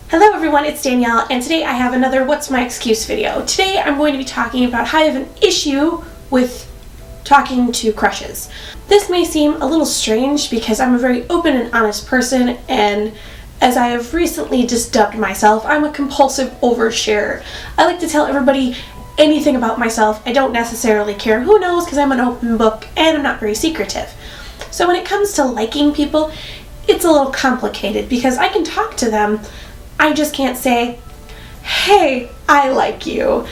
Hello everyone, it's Danielle, and today I have another What's My Excuse video. Today I'm going to be talking about how I have an issue with talking to crushes. This may seem a little strange because I'm a very open and honest person, and as I have recently just dubbed myself, I'm a compulsive oversharer. I like to tell everybody anything about myself. I don't necessarily care who knows because I'm an open book and I'm not very secretive. So when it comes to liking people, it's a little complicated because I can talk to them, I just can't say, hey, I like you.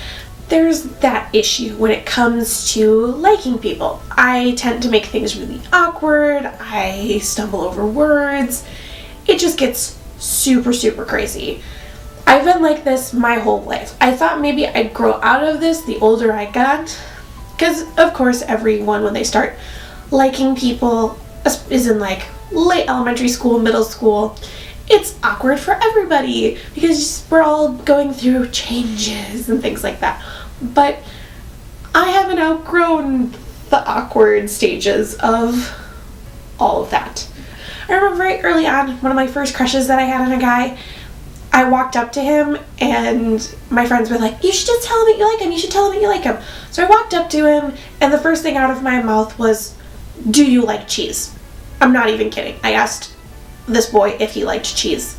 There's that issue when it comes to liking people. I tend to make things really awkward. I stumble over words. It just gets super crazy. I've been like this my whole life. I thought maybe I'd grow out of this the older I got. Because, of course, everyone, when they start liking people, is in like late elementary school, middle school. It's awkward for everybody because we're all going through changes and things like that. But I haven't outgrown the awkward stages of all of that. I remember very early on, one of my first crushes that I had on a guy, I walked up to him and my friends were like, you should just tell him that you like him, you should tell him that you like him. So I walked up to him and the first thing out of my mouth was, do you like cheese? I'm not even kidding. I asked this boy if he liked cheese.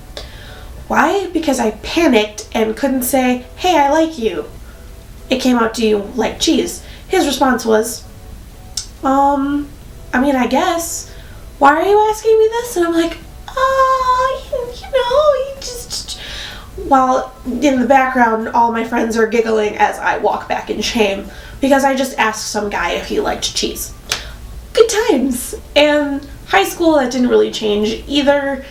Why? Because I panicked and couldn't say, hey, I like you. It came out, do you like cheese? His response was, I guess. Why are you asking me this? And I'm like, you just... While in the background, all my friends are giggling as I walk back in shame because I just asked some guy if he liked cheese. Good times. And high school, that didn't really change either.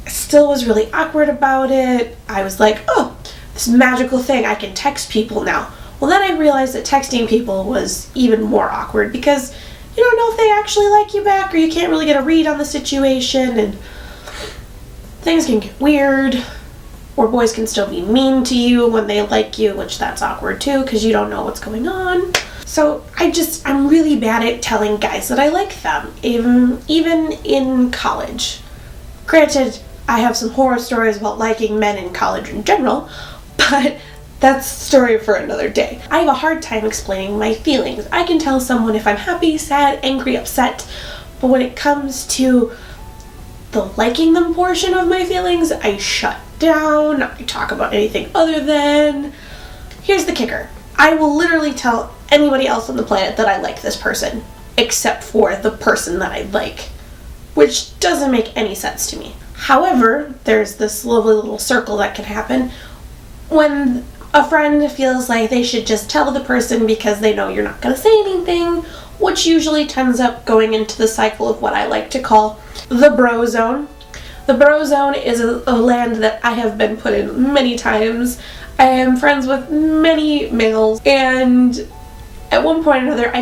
Still was really awkward about it. I was like, oh, this magical thing, I can text people now. Well, then I realized that texting people was even more awkward because you don't know if they actually like you back or you can't really get a read on the situation and things can get weird. Or boys can still be mean to you when they like you, which that's awkward too because you don't know what's going on. So I'm really bad at telling guys that I like them, even in college. Granted, I have some horror stories about liking men in college in general, but that's a story for another day. I have a hard time explaining my feelings. I can tell someone if I'm happy, sad, angry, upset, but when it comes to the liking them portion of my feelings, I shut down, I talk about anything other than. Here's the kicker. I will literally tell anybody else on the planet that I like this person, except for the person that I like, which doesn't make any sense to me. However, there's this lovely little circle that can happen when a friend feels like they should just tell the person because they know you're not going to say anything, which usually tends up going into the cycle of what I like to call the bro zone. The bro zone is a land that I have been put in many times. I am friends with many males, and at one point or another,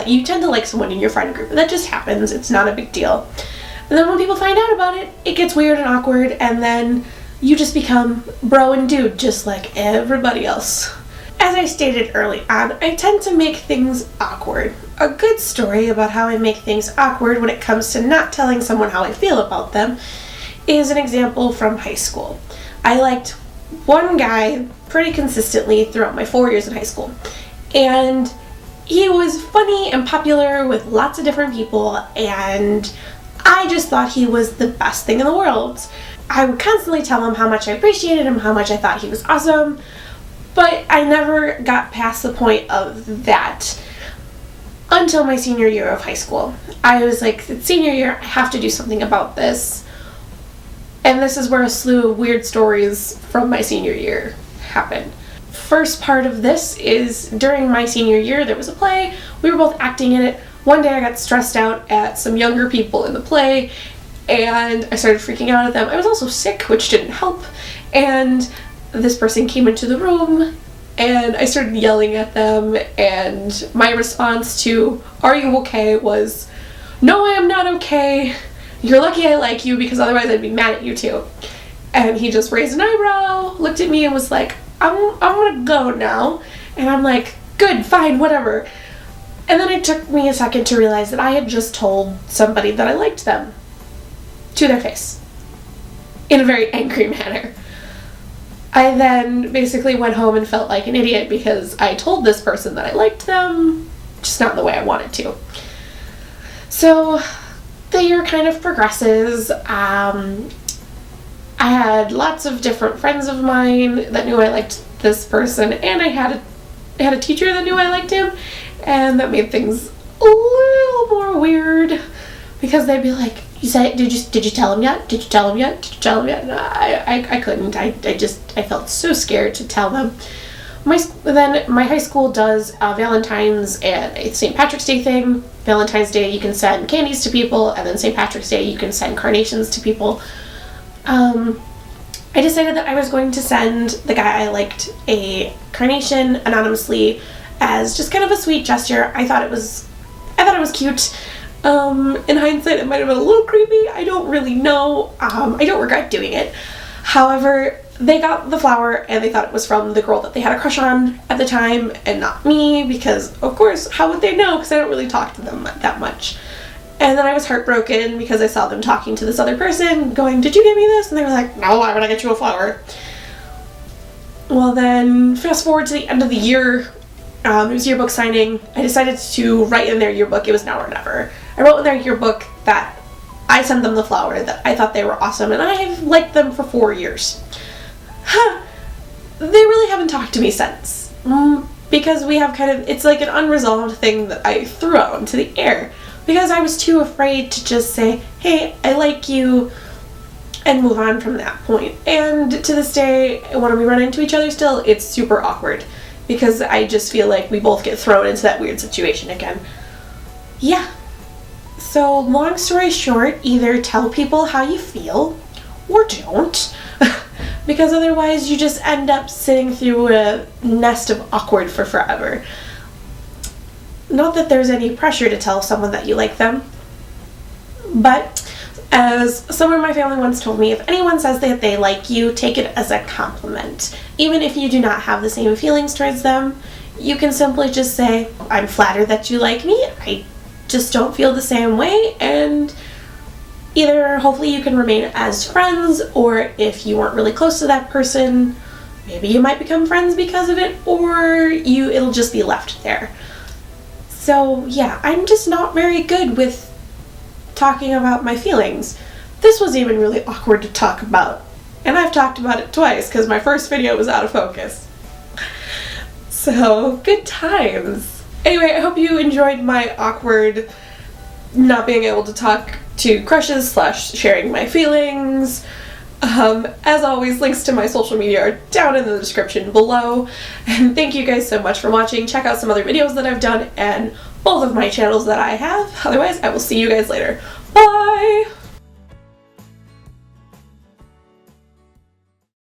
you tend to like someone in your friend group. That just happens. It's not a big deal. And then when people find out about it, it gets weird and awkward, and then you just become bro and dude, just like everybody else. As I stated early on, I tend to make things awkward. A good story about how I make things awkward when it comes to not telling someone how I feel about them is an example from high school. I liked one guy pretty consistently throughout my 4 years in high school, and he was funny and popular with lots of different people, and I just thought he was the best thing in the world. I would constantly tell him how much I appreciated him, how much I thought he was awesome, but I never got past the point of that until my senior year of high school. I was like, senior year, I have to do something about this. And this is where a slew of weird stories from my senior year happened. First part of this is during my senior year, there was a play. We were both acting in it. One day I got stressed out at some younger people in the play, and I started freaking out at them. I was also sick, which didn't help. And this person came into the room, and I started yelling at them, and my response to, are you okay, was, no, I am not okay. You're lucky I like you because otherwise I'd be mad at you too. And he just raised an eyebrow, looked at me and was like, I'm gonna go now. And I'm like, good, fine, whatever. And then it took me a second to realize that I had just told somebody that I liked them to their face. in a very angry manner. I then basically went home and felt like an idiot because I told this person that I liked them, just not the way I wanted to. So the year kind of progresses. I had lots of different friends of mine that knew I liked this person, and I had a teacher that knew I liked him, and that made things a little more weird because they'd be like, did you tell him yet? Did you tell him yet? Did you tell him yet? And I couldn't. I felt so scared to tell them. Then my high school does Valentine's and a St. Patrick's Day thing. Valentine's Day you can send candies to people, and then St. Patrick's Day you can send carnations to people. I decided that I was going to send the guy I liked a carnation anonymously as just kind of a sweet gesture. I thought it was cute. In hindsight, it might have been a little creepy. I don't really know. I don't regret doing it. However, they got the flower and they thought it was from the girl that they had a crush on at the time and not me because, of course, how would they know? Because I don't really talk to them that much. And then I was heartbroken because I saw them talking to this other person going, did you get me this? And they were like, no, why would I get you a flower? Well, then fast forward to the end of the year. It was yearbook signing. I decided to write in their yearbook, it was now or never. I wrote in their yearbook that I sent them the flower, that I thought they were awesome, and I've liked them for 4 years. They really haven't talked to me since. Because we have it's like an unresolved thing that I threw out into the air. Because I was too afraid to just say, hey, I like you, and move on from that point. And to this day, when we run into each other still, it's super awkward. Because I just feel like we both get thrown into that weird situation again. Yeah. So, long story short, either tell people how you feel, or don't. Because otherwise you just end up sitting through a nest of awkward for forever. Not that there's any pressure to tell someone that you like them, but as someone in my family once told me, if anyone says that they like you, take it as a compliment. Even if you do not have the same feelings towards them, you can simply just say, I'm flattered that you like me, I just don't feel the same way, and either hopefully you can remain as friends, or if you weren't really close to that person, maybe you might become friends because of it, or it'll just be left there. So yeah, I'm just not very good with talking about my feelings. This was even really awkward to talk about, and I've talked about it twice because my first video was out of focus. So, good times. Anyway, I hope you enjoyed my awkward not being able to talk to crushes / sharing my feelings. As always, links to my social media are down in the description below. And thank you guys so much for watching. Check out some other videos that I've done and both of my channels that I have. Otherwise, I will see you guys later. Bye!